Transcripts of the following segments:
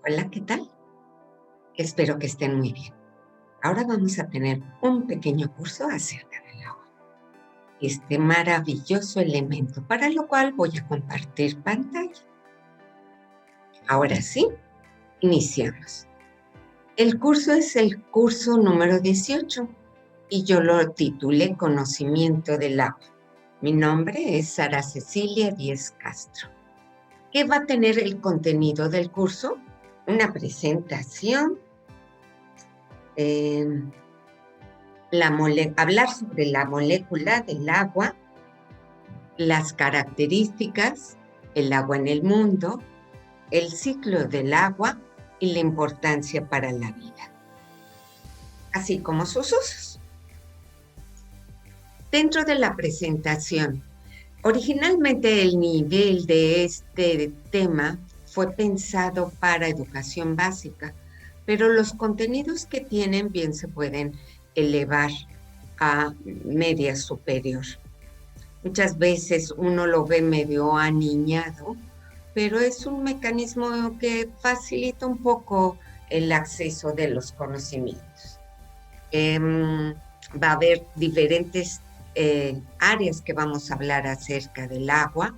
Hola, ¿qué tal? Espero que estén muy bien. Ahora vamos a tener un pequeño curso acerca del agua, este maravilloso elemento, para lo cual voy a compartir pantalla. Ahora sí, iniciamos. El curso es el curso número 18 y yo lo titulé Conocimiento del agua. Mi nombre es Sara Cecilia Díez Castro. ¿Qué va a tener el contenido del curso? Una presentación, eh, hablar sobre la molécula del agua, las características, el agua en el mundo, el ciclo del agua y la importancia para la vida, así como sus usos. Dentro de la presentación, originalmente el nivel de este tema fue pensado para educación básica, pero los contenidos que tienen bien se pueden elevar a media superior. Muchas veces uno lo ve medio aniñado, pero es un mecanismo que facilita un poco el acceso de los conocimientos. Va a haber diferentes áreas que vamos a hablar acerca del agua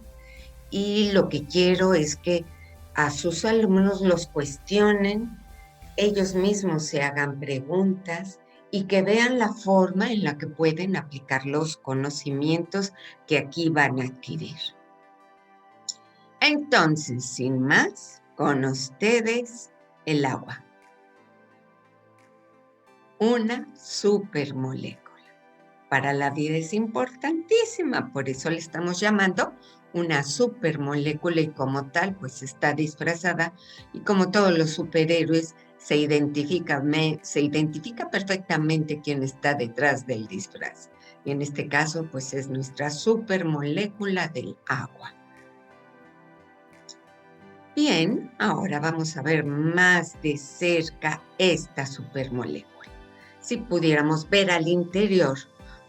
y lo que quiero es que a sus alumnos los cuestionen, ellos mismos se hagan preguntas y que vean la forma en la que pueden aplicar los conocimientos que aquí van a adquirir. Entonces, sin más, con ustedes, el agua. Una supermolécula. Para la vida es importantísima, por eso le estamos llamando una supermolécula y como tal, pues está disfrazada y como todos los superhéroes, se identifica perfectamente quién está detrás del disfraz. Y en este caso, pues es nuestra supermolécula del agua. Bien, ahora vamos a ver más de cerca esta supermolécula. Si pudiéramos ver al interior,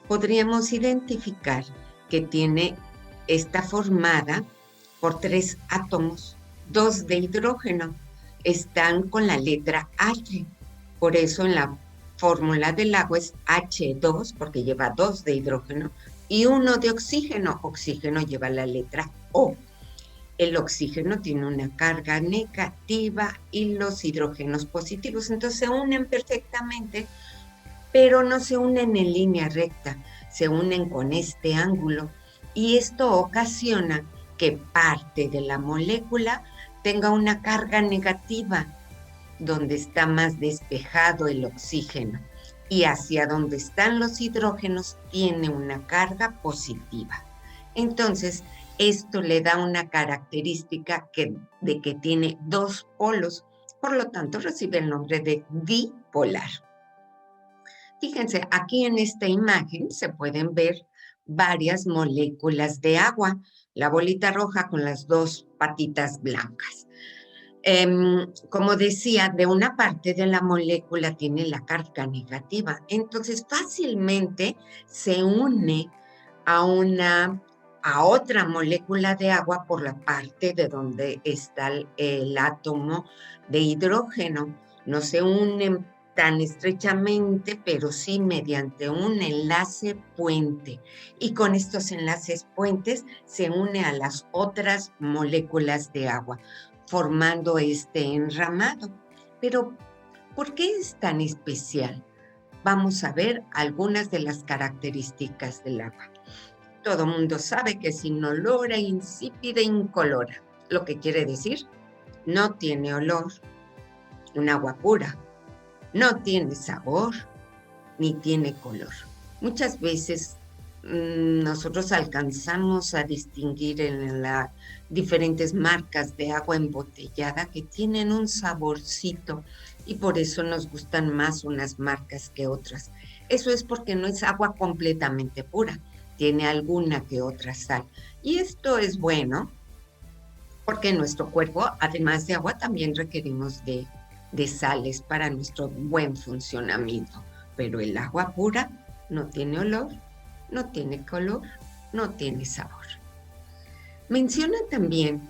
podríamos identificar que está formada por 3 átomos, 2 de hidrógeno. Están con la letra H. Por eso en la fórmula del agua es H2, porque lleva 2 de hidrógeno, y 1 de oxígeno. Oxígeno lleva la letra O. El oxígeno tiene una carga negativa y los hidrógenos positivos, entonces se unen perfectamente, pero no se unen en línea recta, se unen con este ángulo y esto ocasiona que parte de la molécula tenga una carga negativa, donde está más despejado el oxígeno, y hacia donde están los hidrógenos tiene una carga positiva. Entonces, esto le da una característica de que tiene 2 polos, por lo tanto recibe el nombre de dipolar. Fíjense, aquí en esta imagen se pueden ver varias moléculas de agua, la bolita roja con las 2 patitas blancas. Como decía, de una parte de la molécula tiene la carga negativa, entonces fácilmente se une a otra molécula de agua por la parte de donde está el átomo de hidrógeno. No se unen tan estrechamente, pero sí mediante un enlace puente. Y con estos enlaces puentes se une a las otras moléculas de agua, formando este enramado. Pero, ¿por qué es tan especial? Vamos a ver algunas de las características del agua. Todo mundo sabe que es inolora, insípida e incolora, lo que quiere decir, no tiene olor, un agua pura, no tiene sabor, ni tiene color. Muchas veces nosotros alcanzamos a distinguir en las diferentes marcas de agua embotellada que tienen un saborcito y por eso nos gustan más unas marcas que otras. Eso es porque no es agua completamente pura, tiene alguna que otra sal. Y esto es bueno porque en nuestro cuerpo, además de agua, también requerimos de sales para nuestro buen funcionamiento. Pero el agua pura no tiene olor, no tiene color, no tiene sabor. Menciona también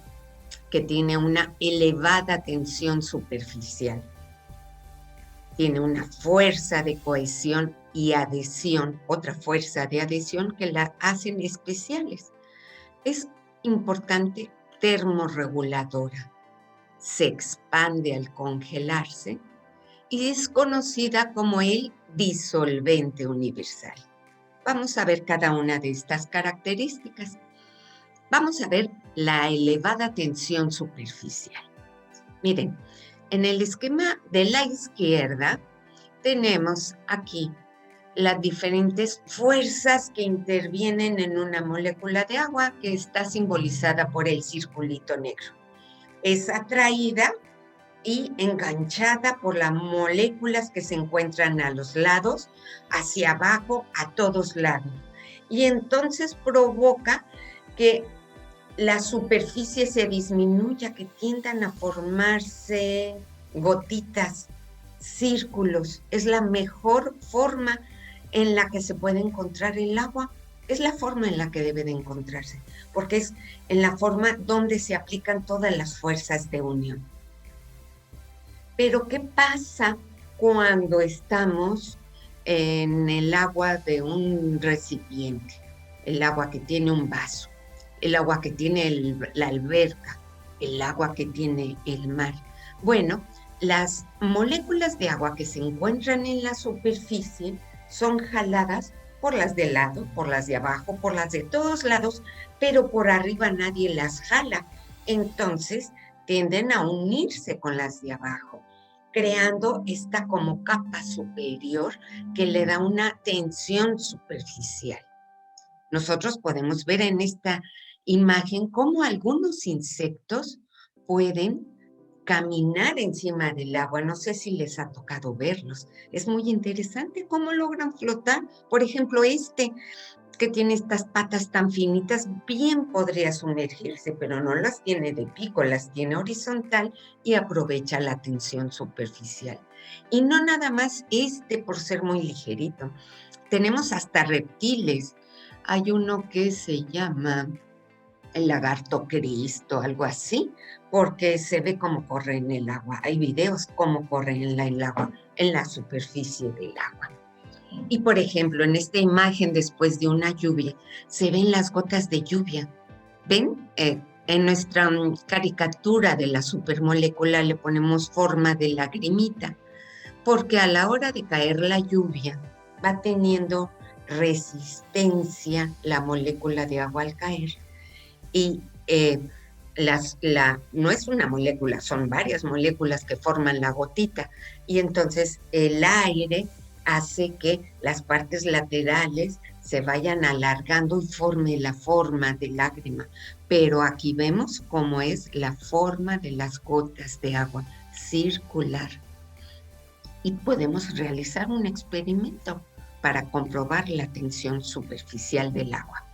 que tiene una elevada tensión superficial. Tiene una fuerza de cohesión y adhesión, otra fuerza de adhesión que la hacen especiales. Es importante termorreguladora. Se expande al congelarse y es conocida como el disolvente universal. Vamos a ver cada una de estas características. Vamos a ver la elevada tensión superficial. Miren, en el esquema de la izquierda tenemos aquí las diferentes fuerzas que intervienen en una molécula de agua que está simbolizada por el circulito negro. Es atraída y enganchada por las moléculas que se encuentran a los lados, hacia abajo, a todos lados. Y entonces provoca que la superficie se disminuya, que tiendan a formarse gotitas, círculos. Es la mejor forma en la que se puede encontrar el agua. Es la forma en la que debe de encontrarse, porque es en la forma donde se aplican todas las fuerzas de unión. Pero ¿qué pasa cuando estamos en el agua de un recipiente? El agua que tiene un vaso, el agua que tiene la alberca, el agua que tiene el mar. Bueno, las moléculas de agua que se encuentran en la superficie son jaladas por las de lado, por las de abajo, por las de todos lados, pero por arriba nadie las jala. Entonces tienden a unirse con las de abajo, creando esta como capa superior que le da una tensión superficial. Nosotros podemos ver en esta imagen cómo algunos insectos pueden caminar encima del agua. No sé si les ha tocado verlos. Es muy interesante cómo logran flotar. Por ejemplo, este que tiene estas patas tan finitas, bien podría sumergirse, pero no las tiene de pico, las tiene horizontal y aprovecha la tensión superficial. Y no nada más por ser muy ligerito. Tenemos hasta reptiles. Hay uno que se llama el lagarto Cristo, algo así, porque se ve cómo corre en el agua. Hay videos cómo corre en el agua, en la superficie del agua. Y por ejemplo, en esta imagen después de una lluvia, se ven las gotas de lluvia. ¿Ven? En nuestra caricatura de la supermolécula le ponemos forma de lagrimita, porque a la hora de caer la lluvia va teniendo resistencia la molécula de agua al caer. Y no es una molécula, son varias moléculas que forman la gotita. Y entonces el aire hace que las partes laterales se vayan alargando y forme la forma de lágrima. Pero aquí vemos cómo es la forma de las gotas de agua, circular. Y podemos realizar un experimento para comprobar la tensión superficial del agua.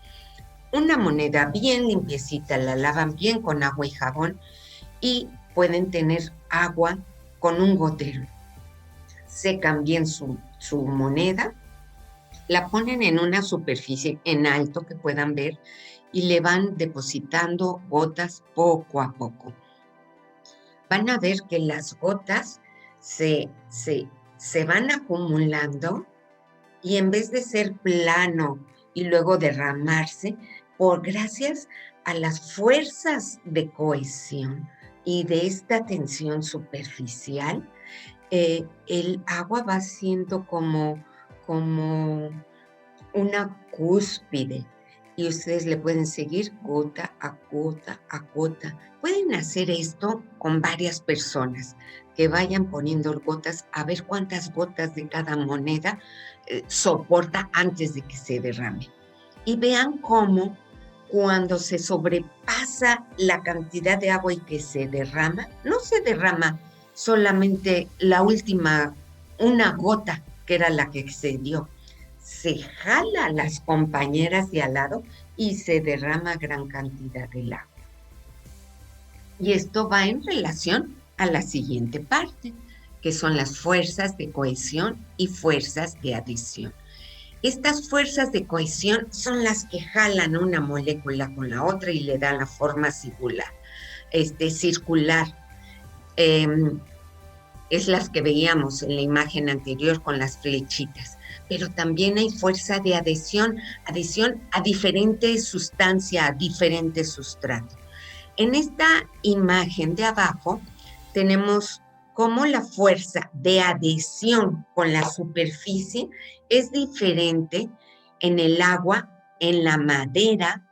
Una moneda bien limpiecita, la lavan bien con agua y jabón y pueden tener agua con un gotero. Secan bien su moneda, la ponen en una superficie en alto que puedan ver y le van depositando gotas poco a poco. Van a ver que las gotas se van acumulando y en vez de ser plano y luego derramarse, gracias a las fuerzas de cohesión y de esta tensión superficial, el agua va siendo como una cúspide y ustedes le pueden seguir gota a gota a gota. Pueden hacer esto con varias personas que vayan poniendo gotas a ver cuántas gotas de cada moneda soporta antes de que se derrame. Y vean cómo cuando se sobrepasa la cantidad de agua y que se derrama, no se derrama solamente la última, una gota, que era la que excedió. Se jala a las compañeras de al lado y se derrama gran cantidad del agua. Y esto va en relación a la siguiente parte, que son las fuerzas de cohesión y fuerzas de adición. Estas fuerzas de cohesión son las que jalan una molécula con la otra y le dan la forma singular. circular. em, es las que veíamos en la imagen anterior con las flechitas, pero también hay fuerza de adhesión a diferente sustancia, a diferente sustrato. En esta imagen de abajo tenemos cómo la fuerza de adhesión con la superficie es diferente en el agua, en la madera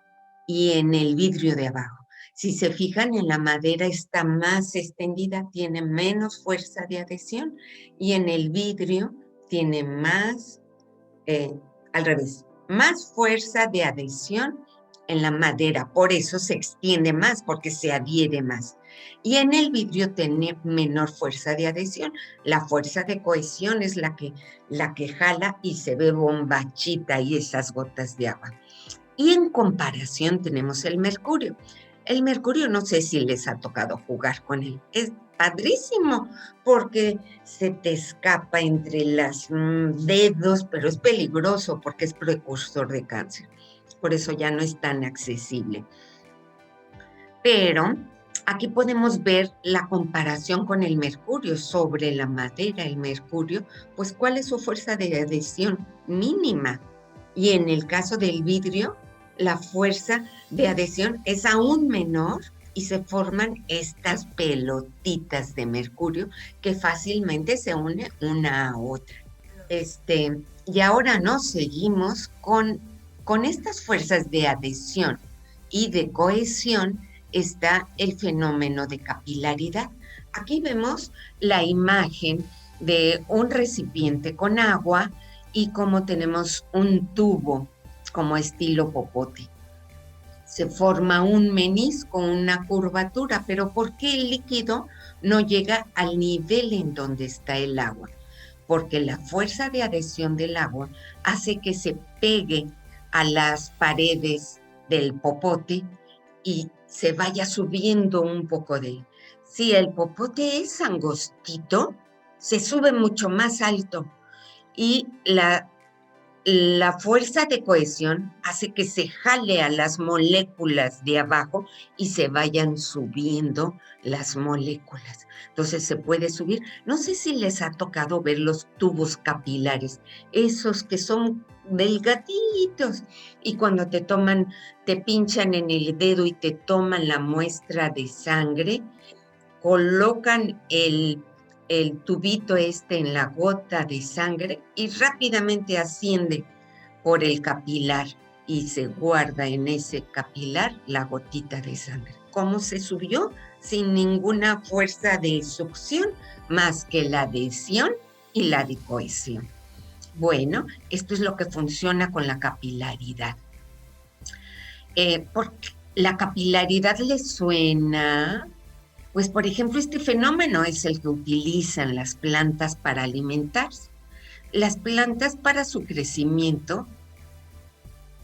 y en el vidrio de abajo. Si se fijan, en la madera está más extendida, tiene menos fuerza de adhesión, y en el vidrio tiene más, eh, al revés, más fuerza de adhesión en la madera. Por eso se extiende más, porque se adhiere más. Y en el vidrio tiene menor fuerza de adhesión. La fuerza de cohesión es la que jala y se ve bombachita y esas gotas de agua. Y en comparación tenemos el mercurio. El mercurio, no sé si les ha tocado jugar con él. Es padrísimo porque se te escapa entre los dedos, pero es peligroso porque es precursor de cáncer. Por eso ya no es tan accesible. Pero aquí podemos ver la comparación con el mercurio sobre la madera. El mercurio, pues, ¿cuál es su fuerza de adhesión? Mínima. Y en el caso del vidrio, la fuerza de adhesión es aún menor y se forman estas pelotitas de mercurio que fácilmente se unen una a otra. Y ahora nos seguimos con estas fuerzas de adhesión y de cohesión. Está el fenómeno de capilaridad. Aquí vemos la imagen de un recipiente con agua y como tenemos un tubo como estilo popote. Se forma un menisco, una curvatura, pero ¿por qué el líquido no llega al nivel en donde está el agua? Porque la fuerza de adhesión del agua hace que se pegue a las paredes del popote y se vaya subiendo un poco de él. Si el popote es angostito, se sube mucho más alto y la fuerza de cohesión hace que se jale a las moléculas de abajo y se vayan subiendo las moléculas. Entonces se puede subir. No sé si les ha tocado ver los tubos capilares, esos que son delgaditos y cuando te pinchan en el dedo y te toman la muestra de sangre, colocan el tubito en la gota de sangre y rápidamente asciende por el capilar y se guarda en ese capilar la gotita de sangre. ¿Cómo se subió? Sin ninguna fuerza de succión más que la adhesión y la de cohesión. Bueno, esto es lo que funciona con la capilaridad. Porque la capilaridad les suena. Pues, por ejemplo, este fenómeno es el que utilizan las plantas para alimentarse. Las plantas para su crecimiento,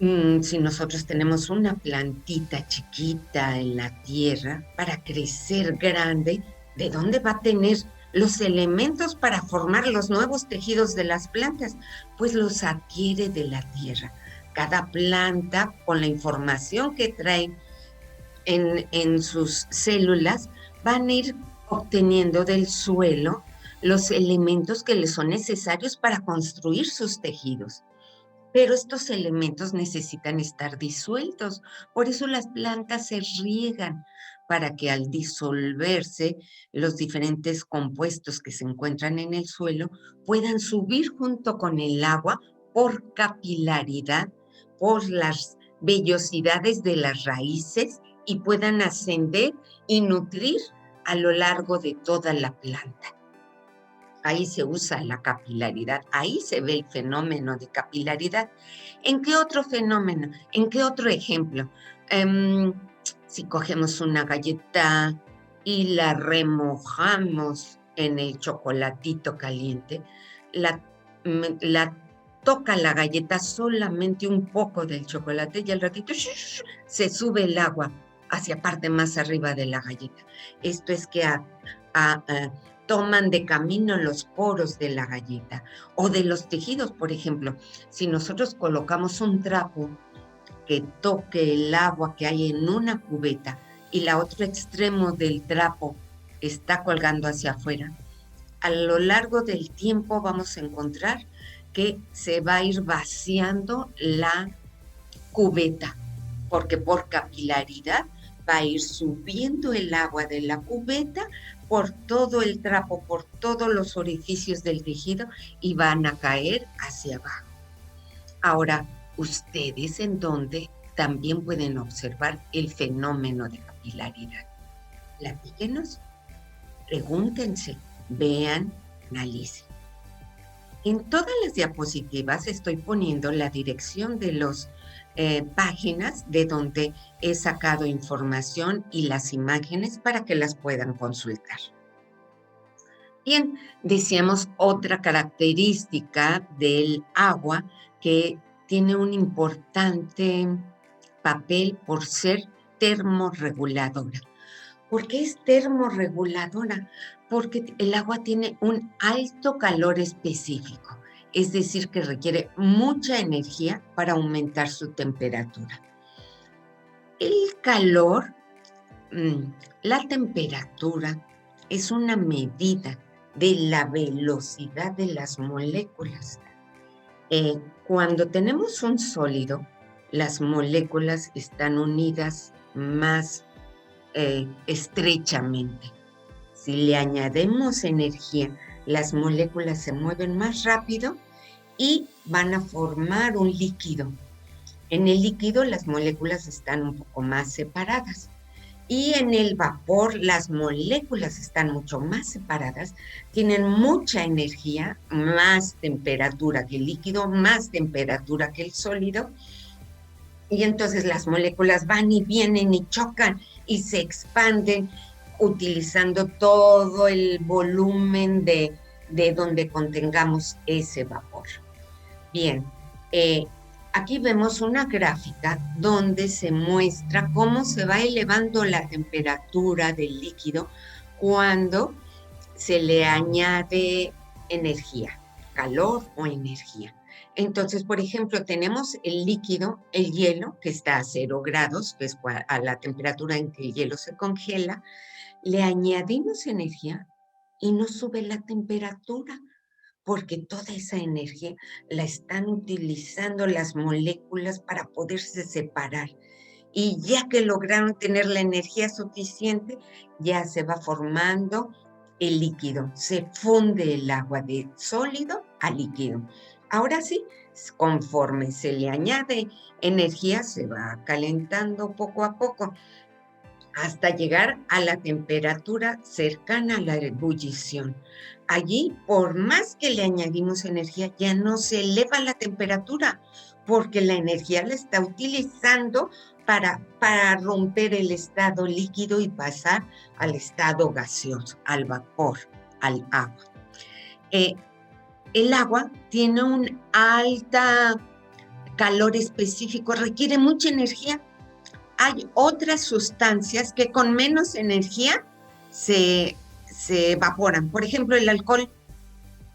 si nosotros tenemos una plantita chiquita en la tierra, para crecer grande, ¿de dónde va a tener los elementos para formar los nuevos tejidos de las plantas? Pues los adquiere de la tierra. Cada planta, con la información que trae en sus células, van a ir obteniendo del suelo los elementos que les son necesarios para construir sus tejidos. Pero estos elementos necesitan estar disueltos. Por eso las plantas se riegan, para que al disolverse los diferentes compuestos que se encuentran en el suelo puedan subir junto con el agua por capilaridad, por las vellosidades de las raíces y puedan ascender y nutrir a lo largo de toda la planta. Ahí se usa la capilaridad, ahí se ve el fenómeno de capilaridad. ¿En qué otro fenómeno? ¿En qué otro ejemplo? Si cogemos una galleta y la remojamos en el chocolatito caliente, la toca la galleta solamente un poco del chocolate y al ratito se sube el agua hacia parte más arriba de la galleta. Esto es que toman de camino los poros de la galleta o de los tejidos. Por ejemplo, si nosotros colocamos un trapo que toque el agua que hay en una cubeta y la otro extremo del trapo está colgando hacia afuera, a lo largo del tiempo vamos a encontrar que se va a ir vaciando la cubeta, porque por capilaridad va a ir subiendo el agua de la cubeta por todo el trapo, por todos los orificios del tejido y van a caer hacia abajo. Ahora, ustedes en donde también pueden observar el fenómeno de capilaridad. Platíquenos, pregúntense, vean, analicen. En todas las diapositivas estoy poniendo la dirección de las páginas de donde he sacado información y las imágenes para que las puedan consultar. Bien, decíamos otra característica del agua que tiene un importante papel por ser termorreguladora. ¿Por qué es termorreguladora? Porque el agua tiene un alto calor específico, es decir, que requiere mucha energía para aumentar su temperatura. El calor, la temperatura, es una medida de la velocidad de las moléculas. Cuando tenemos un sólido, las moléculas están unidas más estrechamente. Si le añadimos energía, las moléculas se mueven más rápido y van a formar un líquido. En el líquido las moléculas están un poco más separadas y en el vapor las moléculas están mucho más separadas, tienen mucha energía, más temperatura que el líquido, más temperatura que el sólido, y entonces las moléculas van y vienen y chocan y se expanden utilizando todo el volumen de donde contengamos ese vapor. Bien, aquí vemos una gráfica donde se muestra cómo se va elevando la temperatura del líquido cuando se le añade energía, calor o energía. Entonces, por ejemplo, tenemos el líquido, el hielo, que está a 0 grados, que es a la temperatura en que el hielo se congela. Le añadimos energía y no sube la temperatura, porque toda esa energía la están utilizando las moléculas para poderse separar. Y ya que lograron tener la energía suficiente, ya se va formando el líquido, se funde el agua de sólido a líquido. Ahora sí, conforme se le añade energía, se va calentando poco a poco hasta llegar a la temperatura cercana a la ebullición. Allí, por más que le añadimos energía, ya no se eleva la temperatura, porque la energía la está utilizando para romper el estado líquido y pasar al estado gaseoso, al vapor, al agua. El agua tiene un alto calor específico, requiere mucha energía. Hay otras sustancias que con menos energía se evaporan. Por ejemplo, el alcohol.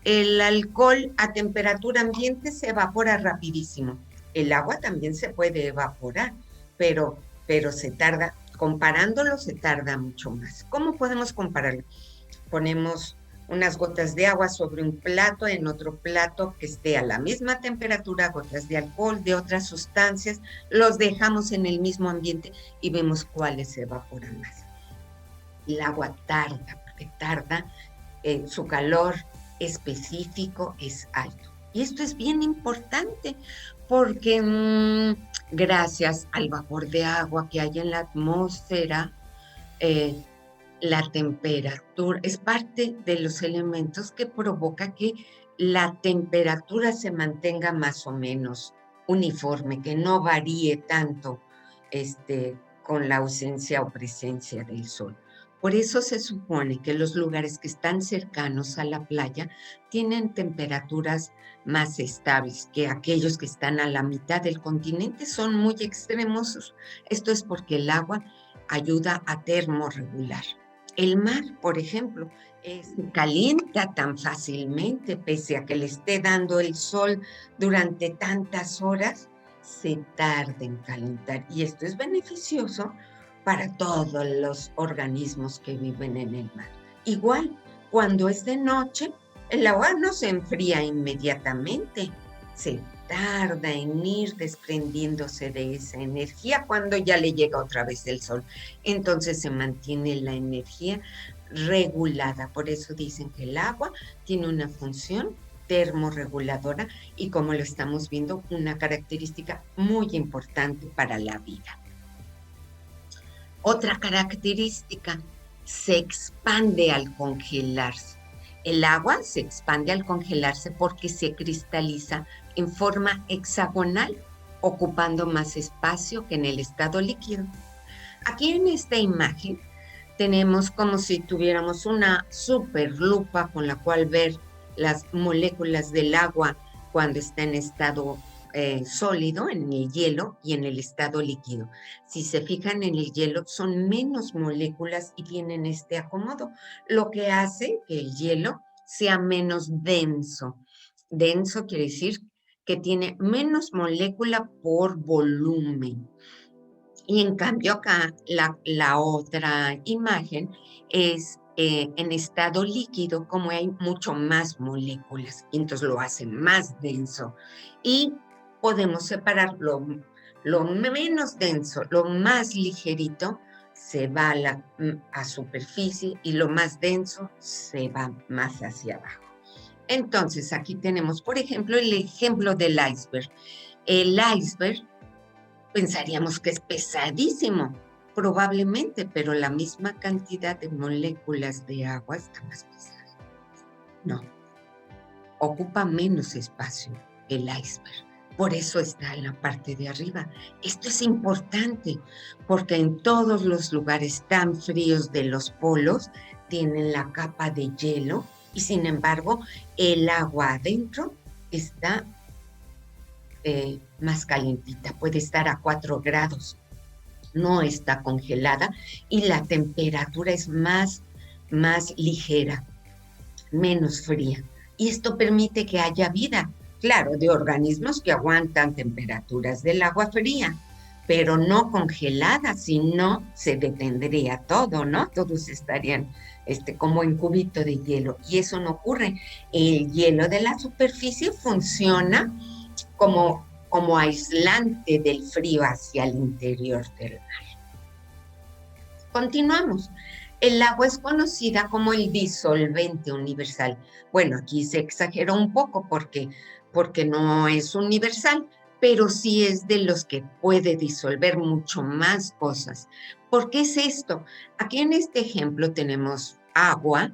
El alcohol a temperatura ambiente se evapora rapidísimo. El agua también se puede evaporar, pero se tarda, comparándolo se tarda mucho más. ¿Cómo podemos compararlo? Ponemos unas gotas de agua sobre un plato, en otro plato que esté a la misma temperatura, gotas de alcohol, de otras sustancias, los dejamos en el mismo ambiente y vemos cuáles se evaporan más. El agua tarda, porque tarda, su calor específico es alto. Y esto es bien importante porque gracias al vapor de agua que hay en la atmósfera, la temperatura es parte de los elementos que provoca que la temperatura se mantenga más o menos uniforme, que no varíe tanto con la ausencia o presencia del sol. Por eso se supone que los lugares que están cercanos a la playa tienen temperaturas más estables que aquellos que están a la mitad del continente, son muy extremosos. Esto es porque el agua ayuda a termorregular. El mar, por ejemplo, calienta tan fácilmente, pese a que le esté dando el sol durante tantas horas, se tarda en calentar. Y esto es beneficioso para todos los organismos que viven en el mar. Igual, cuando es de noche, el agua no se enfría inmediatamente, se tarda en ir desprendiéndose de esa energía cuando ya le llega otra vez el sol. Entonces se mantiene la energía regulada. Por eso dicen que el agua tiene una función termorreguladora y, como lo estamos viendo, una característica muy importante para la vida. Otra característica, se expande al congelarse. El agua se expande al congelarse porque se cristaliza en forma hexagonal, ocupando más espacio que en el estado líquido. Aquí en esta imagen tenemos como si tuviéramos una super lupa con la cual ver las moléculas del agua cuando está en estado sólido, en el hielo, y en el estado líquido. Si se fijan, en el hielo son menos moléculas y tienen este acomodo, lo que hace que el hielo sea menos denso. Denso quiere decir que tiene menos molécula por volumen. Y en cambio acá la otra imagen es en estado líquido, como hay mucho más moléculas, entonces lo hace más denso. Y podemos separar lo menos denso, lo más ligerito, se va a superficie, y lo más denso se va más hacia abajo. Entonces aquí tenemos, por ejemplo, el ejemplo del iceberg. El iceberg pensaríamos que es pesadísimo, probablemente, pero la misma cantidad de moléculas de agua está más pesada. No, ocupa menos espacio el iceberg. Por eso está en la parte de arriba. Esto es importante porque en todos los lugares tan fríos de los polos tienen la capa de hielo, y sin embargo el agua adentro está más calientita, puede estar a 4 grados, no está congelada, y la temperatura es más ligera, menos fría. Y esto permite que haya vida, claro, de organismos que aguantan temperaturas del agua fría, pero no congelada, si no se detendría todo, ¿no? Todos estarían como en cubito de hielo, y eso no ocurre. El hielo de la superficie funciona como aislante del frío hacia el interior del mar. Continuamos. El agua es conocida como el disolvente universal. Bueno, aquí se exageró un poco porque no es universal, pero sí es de los que puede disolver mucho más cosas. ¿Por qué es esto? Aquí en este ejemplo tenemos agua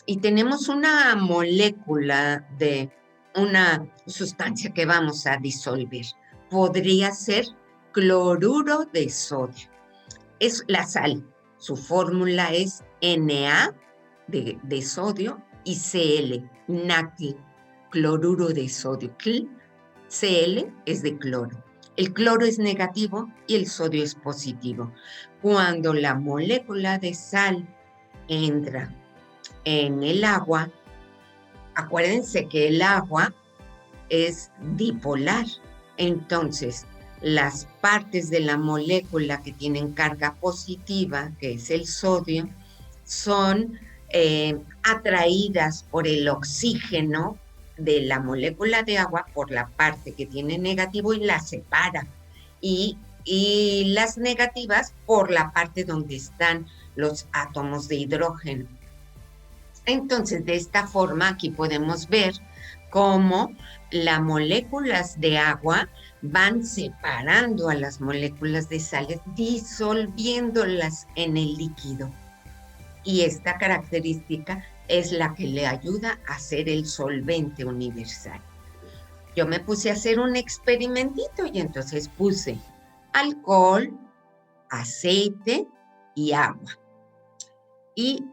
y tenemos una molécula de una sustancia que vamos a disolver. Podría ser cloruro de sodio. Es la sal. Su fórmula es Na de sodio y Cl, NaCl, cloruro de sodio. Cl es de cloro. El cloro es negativo y el sodio es positivo. Cuando la molécula de sal entra en el agua, acuérdense que el agua es dipolar. Entonces, las partes de la molécula que tienen carga positiva, que es el sodio, son atraídas por el oxígeno de la molécula de agua por la parte que tiene negativo y la separa. Y las negativas por la parte donde están los átomos de hidrógeno. Entonces, de esta forma, aquí podemos ver cómo las moléculas de agua van separando a las moléculas de sales, disolviéndolas en el líquido. Y esta característica es la que le ayuda a ser el solvente universal. Yo me puse a hacer un experimentito y entonces puse alcohol, aceite y agua. Y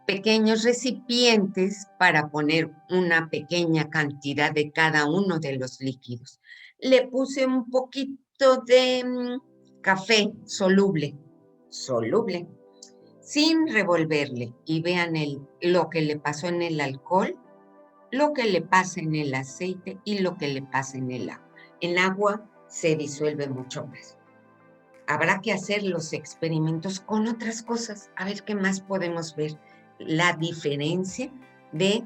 pequeños recipientes para poner una pequeña cantidad de cada uno de los líquidos. Le puse un poquito de café soluble, sin revolverle. Y vean lo que le pasó en el alcohol, lo que le pasa en el aceite y lo que le pasa en el agua. En agua se disuelve mucho más. Habrá que hacer los experimentos con otras cosas, a ver qué más podemos ver. La diferencia de,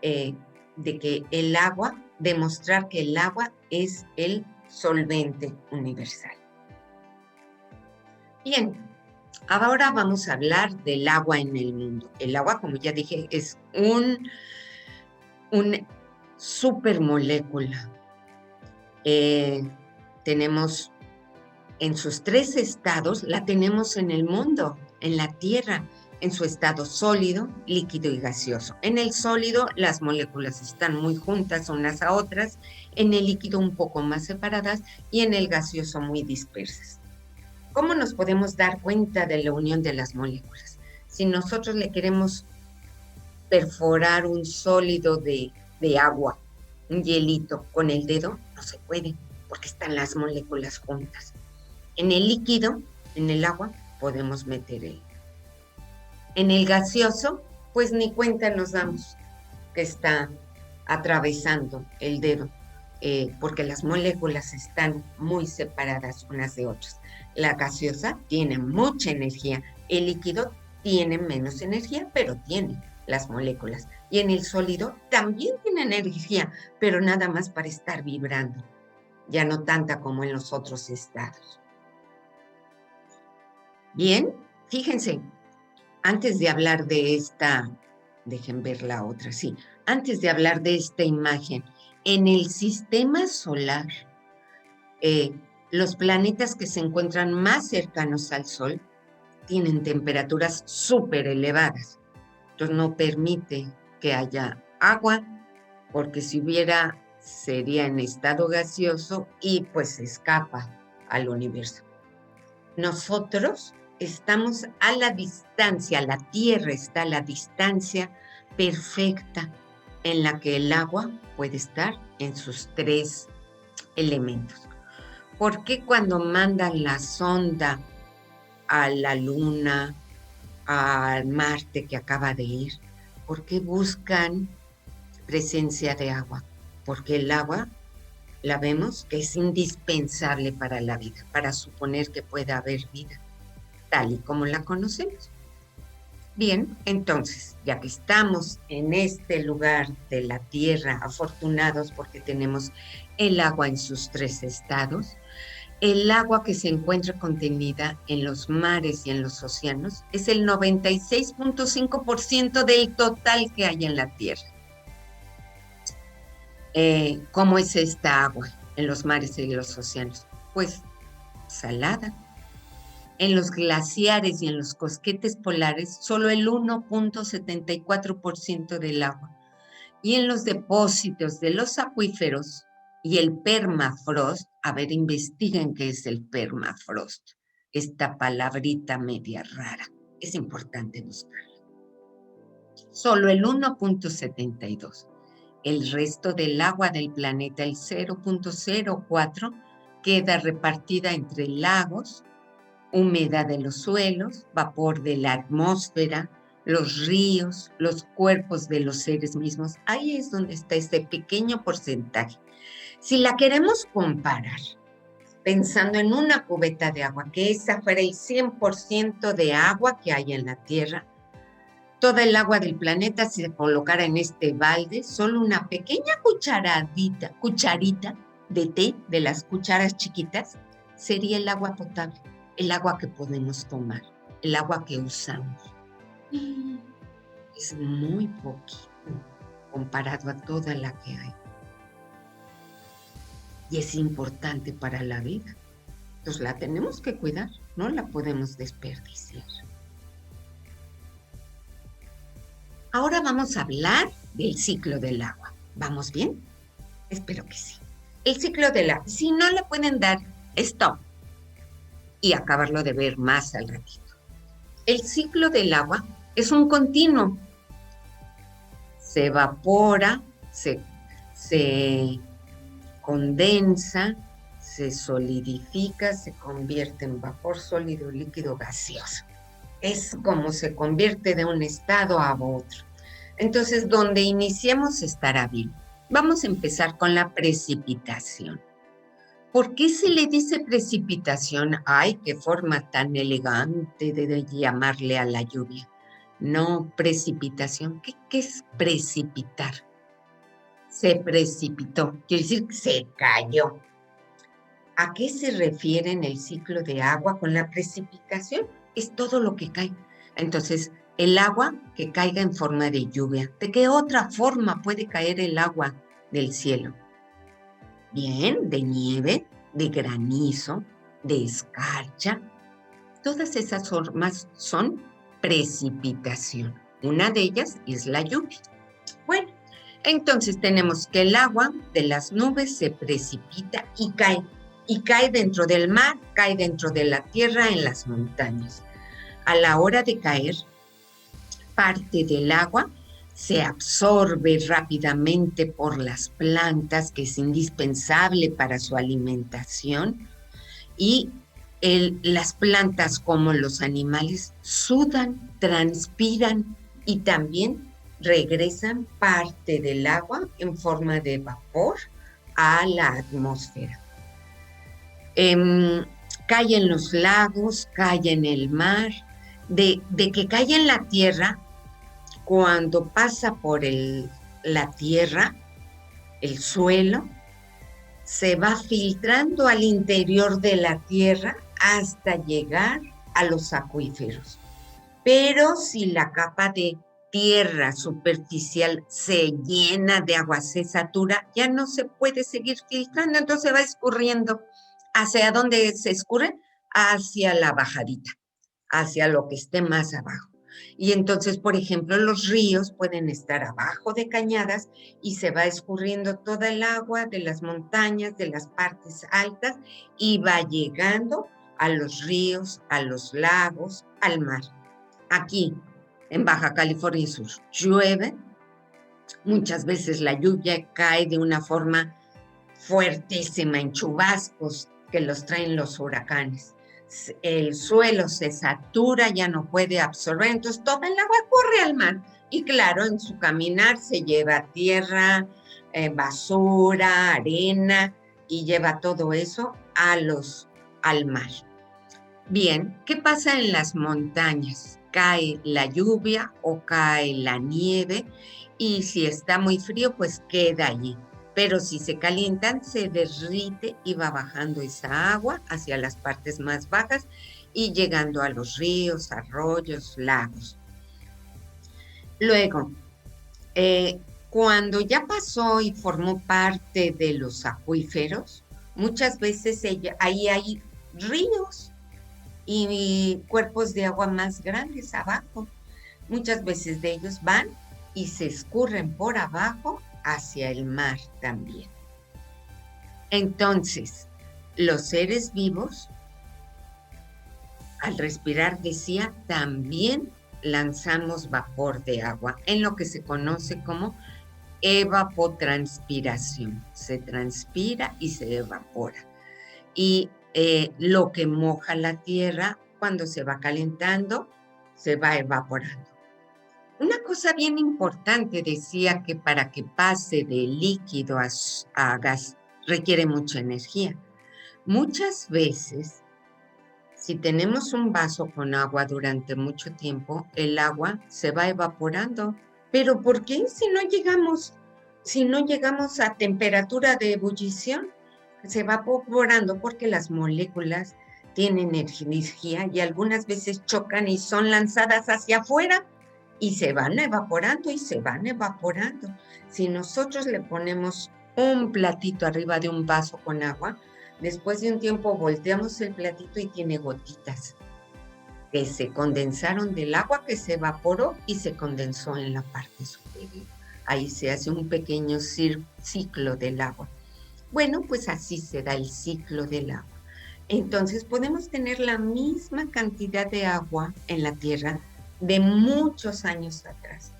de que el agua, demostrar que el agua es el solvente universal. Bien, ahora vamos a hablar del agua en el mundo. El agua, como ya dije, es un supermolécula. Tenemos en sus 3 estados, la tenemos en el mundo, en la Tierra, en su estado sólido, líquido y gaseoso. En el sólido, las moléculas están muy juntas unas a otras, en el líquido un poco más separadas y en el gaseoso muy dispersas. ¿Cómo nos podemos dar cuenta de la unión de las moléculas? Si nosotros le queremos perforar un sólido de agua, un hielito, con el dedo, no se puede, porque están las moléculas juntas. En el líquido, en el agua, podemos meter el. En el gaseoso, pues ni cuenta nos damos que está atravesando el dedo, porque las moléculas están muy separadas unas de otras. La gaseosa tiene mucha energía, el líquido tiene menos energía, pero tiene las moléculas. Y en el sólido también tiene energía, pero nada más para estar vibrando, ya no tanta como en los otros estados. Bien, fíjense, antes de hablar de esta, dejen ver la otra, sí, antes de hablar de esta imagen, en el sistema solar, los planetas que se encuentran más cercanos al Sol tienen temperaturas súper elevadas. Entonces no permite que haya agua, porque si hubiera sería en estado gaseoso y pues escapa al universo. Nosotros estamos a la distancia, la Tierra está a la distancia perfecta en la que el agua puede estar en sus 3 elementos. ¿Por qué cuando mandan la sonda a la Luna, al Marte que acaba de ir, por qué buscan presencia de agua? Porque el agua, la vemos, que es indispensable para la vida, para suponer que pueda haber vida, tal y como la conocemos. Bien, entonces, ya que estamos en este lugar de la Tierra, afortunados porque tenemos el agua en sus 3 estados, el agua que se encuentra contenida en los mares y en los océanos es el 96.5% del total que hay en la Tierra. ¿Cómo es esta agua en los mares y los océanos? Pues salada. En los glaciares y en los cosquetes polares, solo el 1.74% del agua. Y en los depósitos de los acuíferos y el permafrost, a ver, investiguen qué es el permafrost, esta palabrita media rara, es importante buscarla. Solo el 1.72%. El resto del agua del planeta, el 0.04%, queda repartida entre lagos, humedad de los suelos, vapor de la atmósfera, los ríos, los cuerpos de los seres mismos. Ahí es donde está este pequeño porcentaje. Si la queremos comparar, pensando en una cubeta de agua, que esa fuera el 100% de agua que hay en la Tierra, toda el agua del planeta se colocara en este balde, solo una pequeña cucharita de té, de las cucharas chiquitas, sería el agua potable, el agua que podemos tomar, el agua que usamos. Es muy poquito comparado a toda la que hay. Y es importante para la vida. Entonces la tenemos que cuidar, no la podemos desperdiciar. Ahora vamos a hablar del ciclo del agua. ¿Vamos bien? Espero que sí. El ciclo del agua. Si no le pueden dar stop y acabarlo de ver más al ratito. El ciclo del agua es un continuo. Se evapora, se condensa, se solidifica, se convierte en vapor sólido, líquido, gaseoso. Es como se convierte de un estado a otro. Entonces, donde iniciemos estará bien. Vamos a empezar con la precipitación. ¿Por qué se le dice precipitación? Ay, qué forma tan elegante de llamarle a la lluvia. No, precipitación. ¿Qué es precipitar? Se precipitó, quiere decir que se cayó. ¿A qué se refiere en el ciclo de agua con la precipitación? Es todo lo que cae. Entonces, el agua que caiga en forma de lluvia. ¿De qué otra forma puede caer el agua del cielo? Bien, de nieve, de granizo, de escarcha. Todas esas formas son precipitación. Una de ellas es la lluvia. Bueno, entonces tenemos que el agua de las nubes se precipita y cae. Y cae dentro del mar, cae dentro de la tierra, en las montañas. A la hora de caer, parte del agua se absorbe rápidamente por las plantas, que es indispensable para su alimentación, y las plantas como los animales sudan, transpiran y también regresan parte del agua en forma de vapor a la atmósfera. Cae en los lagos, cae en el mar, de que cae en la tierra, cuando pasa por la tierra, el suelo, se va filtrando al interior de la tierra hasta llegar a los acuíferos. Pero si la capa de tierra superficial se llena de agua, se satura, ya no se puede seguir filtrando, entonces va escurriendo. ¿Hacia dónde se escurre? Hacia la bajadita, hacia lo que esté más abajo. Y entonces, por ejemplo, los ríos pueden estar abajo de cañadas y se va escurriendo toda el agua de las montañas, de las partes altas, y va llegando a los ríos, a los lagos, al mar. Aquí, en Baja California Sur, llueve. Muchas veces la lluvia cae de una forma fuertísima, en chubascos que los traen los huracanes. El suelo se satura, ya no puede absorber, entonces toda el agua corre al mar. Y claro, en su caminar se lleva tierra, basura, arena, y lleva todo eso al mar. Bien, ¿qué pasa en las montañas? Cae la lluvia o cae la nieve, y si está muy frío, pues queda allí. Pero si se calientan, se derrite y va bajando esa agua hacia las partes más bajas y llegando a los ríos, arroyos, lagos. Luego, cuando ya pasó y formó parte de los acuíferos, muchas veces ahí hay ríos y cuerpos de agua más grandes abajo. Muchas veces de ellos van y se escurren por abajo hacia el mar también. Entonces, los seres vivos, al respirar, decía, también lanzamos vapor de agua, en lo que se conoce como evapotranspiración. Se transpira y se evapora. Y lo que moja la tierra, cuando se va calentando, se va evaporando. Una cosa bien importante, decía, que para que pase de líquido a gas requiere mucha energía. Muchas veces, si tenemos un vaso con agua durante mucho tiempo, el agua se va evaporando. ¿Pero por qué si no llegamos a temperatura de ebullición? Se va evaporando porque las moléculas tienen energía y algunas veces chocan y son lanzadas hacia afuera y se van evaporando y se van evaporando. Si nosotros le ponemos un platito arriba de un vaso con agua, después de un tiempo volteamos el platito y tiene gotitas que se condensaron del agua que se evaporó y se condensó en la parte superior. Ahí se hace un pequeño ciclo del agua. Bueno, pues así se da el ciclo del agua. Entonces podemos tener la misma cantidad de agua en la Tierra de muchos años atrás.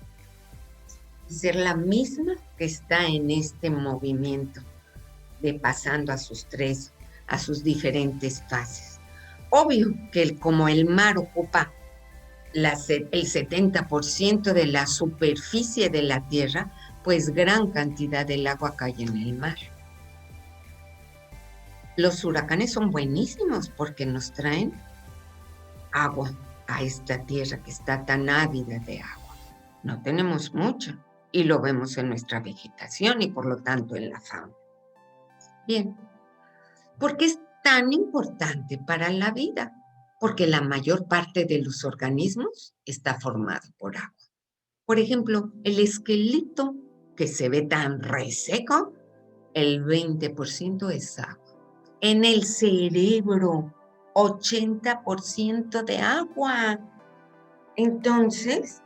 Ser la misma que está en este movimiento de pasando a sus diferentes fases. Obvio que como el mar ocupa el 70% de la superficie de la Tierra, pues gran cantidad del agua cae en el mar. Los huracanes son buenísimos porque nos traen agua a esta tierra que está tan ávida de agua. No tenemos mucha y lo vemos en nuestra vegetación y por lo tanto en la fauna. Bien, ¿por qué es tan importante para la vida? Porque la mayor parte de los organismos está formado por agua. Por ejemplo, el esqueleto que se ve tan reseco, el 20% es agua. En el cerebro, 80% de agua. Entonces,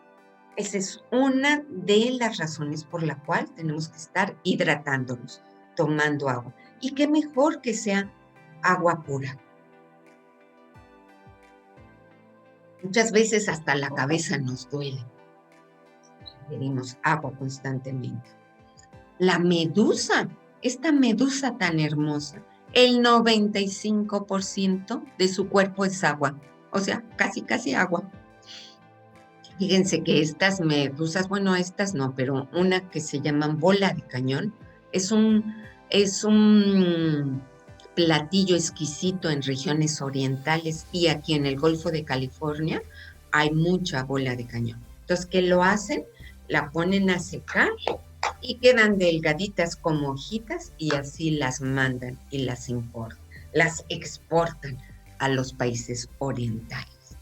esa es una de las razones por la cual tenemos que estar hidratándonos, tomando agua. Y qué mejor que sea agua pura. Muchas veces hasta la cabeza nos duele. Requerimos agua constantemente. La medusa, esta medusa tan hermosa, el 95% de su cuerpo es agua. O sea, casi agua. Fíjense que estas medusas, bueno, estas no, pero una que se llaman bola de cañón, es un platillo exquisito en regiones orientales y aquí en el Golfo de California hay mucha bola de cañón. Entonces, ¿qué lo hacen? La ponen a secar y quedan delgaditas como hojitas y así las mandan y las importan, las exportan a los países orientales.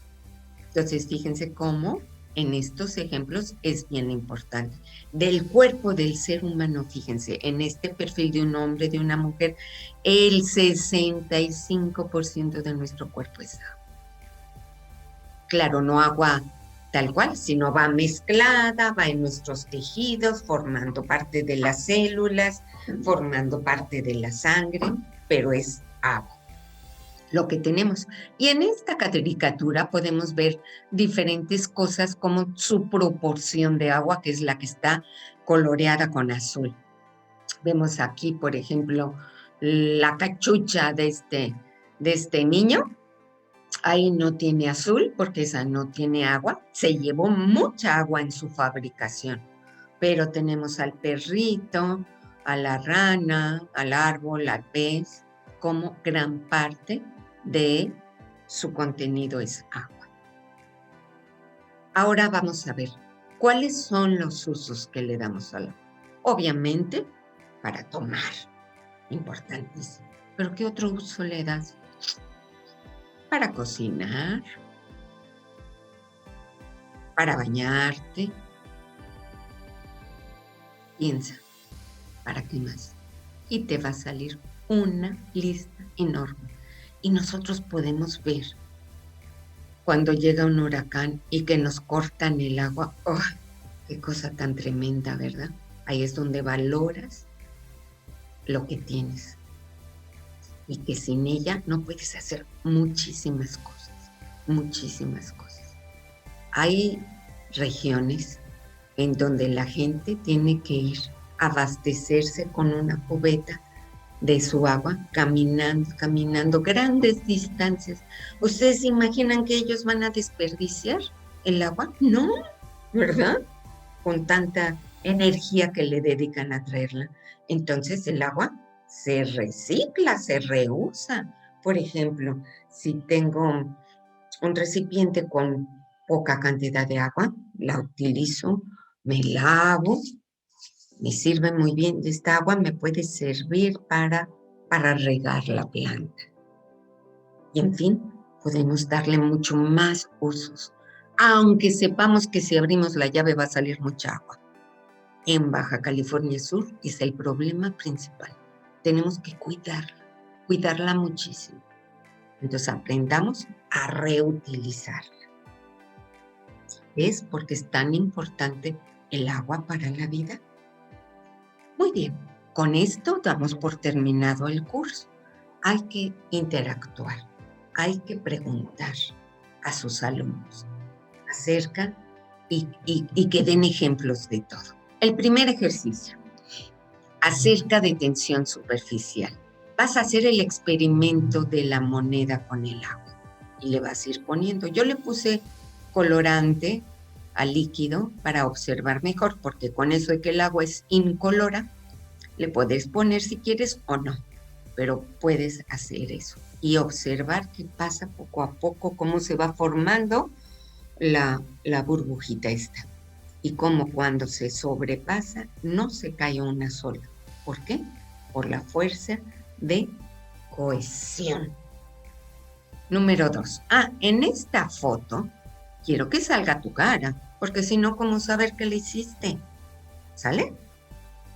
Entonces, fíjense cómo en estos ejemplos es bien importante. Del cuerpo del ser humano, fíjense, en este perfil de un hombre, de una mujer, el 65% de nuestro cuerpo es agua. Claro, no agua tal cual, sino va mezclada, va en nuestros tejidos, formando parte de las células, formando parte de la sangre, pero es agua lo que tenemos. Y en esta caricatura podemos ver diferentes cosas como su proporción de agua, que es la que está coloreada con azul. Vemos aquí, por ejemplo, la cachucha de este niño. Ahí no tiene azul porque esa no tiene agua. Se llevó mucha agua en su fabricación. Pero tenemos al perrito, a la rana, al árbol, al pez, como gran parte de su contenido es agua. Ahora vamos a ver cuáles son los usos que le damos al agua. Obviamente, para tomar, importantísimo. ¿Pero qué otro uso le das? Para cocinar, para bañarte. Piensa, ¿para qué más? Y te va a salir una lista enorme. Y nosotros podemos ver cuando llega un huracán y que nos cortan el agua. ¡Oh, qué cosa tan tremenda!, ¿verdad? Ahí es donde valoras lo que tienes. Y que sin ella no puedes hacer muchísimas cosas, muchísimas cosas. Hay regiones en donde la gente tiene que ir a abastecerse con una cubeta de su agua, caminando grandes distancias. ¿Ustedes se imaginan que ellos van a desperdiciar el agua? No, ¿verdad? Con tanta energía que le dedican a traerla. Entonces el agua se recicla, se reusa. Por ejemplo, si tengo un recipiente con poca cantidad de agua, la utilizo, me lavo, me sirve muy bien. Esta agua me puede servir para regar la planta. Y en fin, podemos darle mucho más usos, aunque sepamos que si abrimos la llave va a salir mucha agua. En Baja California Sur es el problema principal. Tenemos que cuidarla muchísimo. Entonces aprendamos a reutilizarla. ¿Es porque es tan importante el agua para la vida? Muy bien, con esto damos por terminado el curso. Hay que interactuar, hay que preguntar a sus alumnos acerca y que den ejemplos de todo. El primer ejercicio, acerca de tensión superficial. Vas a hacer el experimento de la moneda con el agua y le vas a ir poniendo. Yo le puse colorante al líquido para observar mejor, porque con eso de que el agua es incolora, le puedes poner si quieres o no, pero puedes hacer eso y observar qué pasa poco a poco, cómo se va formando la burbujita esta. Y cómo cuando se sobrepasa no se cae una sola. ¿Por qué? Por la fuerza de cohesión. Número 2. En esta foto quiero que salga tu cara, porque si no, ¿cómo saber qué le hiciste? ¿Sale?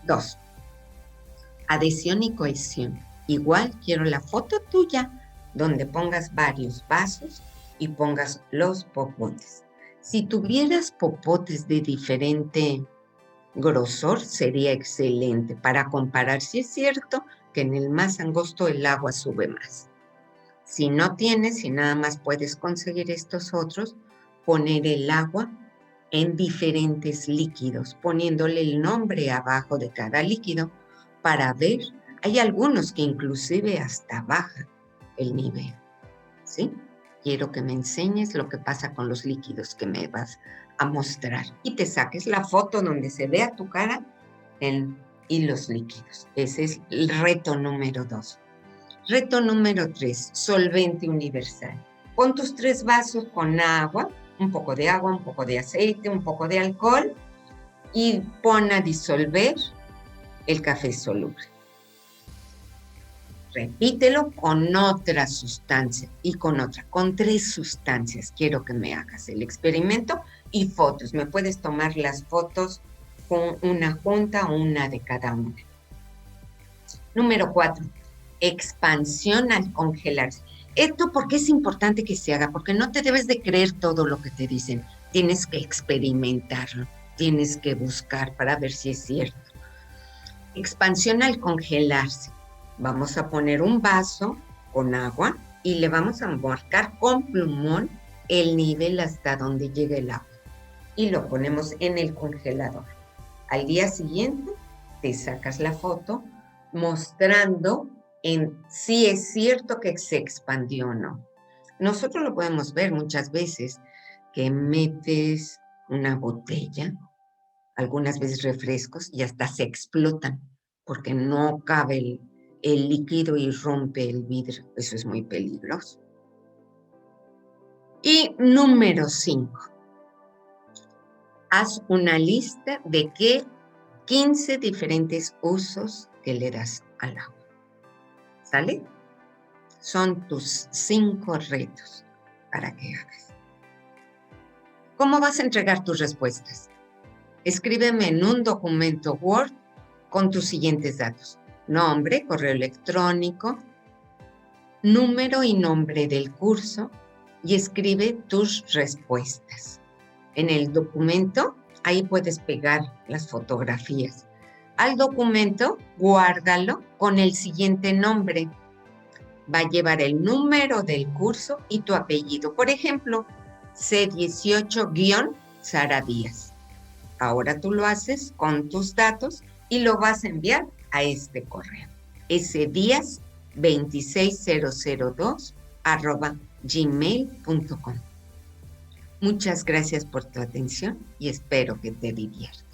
2. Adhesión y cohesión. Igual quiero la foto tuya, donde pongas varios vasos y pongas los popotes. Si tuvieras popotes de diferente grosor, sería excelente para comparar si es cierto que en el más angosto el agua sube más. Si no tienes, si nada más puedes conseguir estos otros, poner el agua en diferentes líquidos, poniéndole el nombre abajo de cada líquido para ver. Hay algunos que inclusive hasta baja el nivel, ¿sí? Quiero que me enseñes lo que pasa con los líquidos que me vas a mostrar y te saques la foto donde se vea tu cara y los líquidos. Ese es el reto número 2. Reto número 3, solvente universal. Pon tus 3 vasos con agua, un poco de agua, un poco de aceite, un poco de alcohol y pon a disolver el café soluble. Repítelo con otra sustancia y con 3 sustancias. Quiero que me hagas el experimento y fotos. Me puedes tomar las fotos con una junta o una de cada una. Número 4, expansión al congelarse. ¿Esto por qué es importante que se haga? Porque no te debes de creer todo lo que te dicen. Tienes que experimentarlo, tienes que buscar para ver si es cierto. Expansión al congelarse. Vamos a poner un vaso con agua y le vamos a marcar con plumón el nivel hasta donde llega el agua. Y lo ponemos en el congelador. Al día siguiente te sacas la foto mostrando si es cierto que se expandió o no. Nosotros lo podemos ver muchas veces que metes una botella, algunas veces refrescos, y hasta se explotan porque no cabe el líquido y rompe el vidrio. Eso es muy peligroso. Y número 5. Haz una lista de 15 diferentes usos que le das al agua. ¿Sale? Son tus 5 retos para que hagas. ¿Cómo vas a entregar tus respuestas? Escríbeme en un documento Word con tus siguientes datos: nombre, correo electrónico, número y nombre del curso, y escribe tus respuestas. En el documento, ahí puedes pegar las fotografías. Al documento, guárdalo con el siguiente nombre. Va a llevar el número del curso y tu apellido. Por ejemplo, C18-Sara Díaz. Ahora tú lo haces con tus datos y lo vas a enviar a este correo. sdíaz26002@gmail.com. Muchas gracias por tu atención y espero que te diviertas.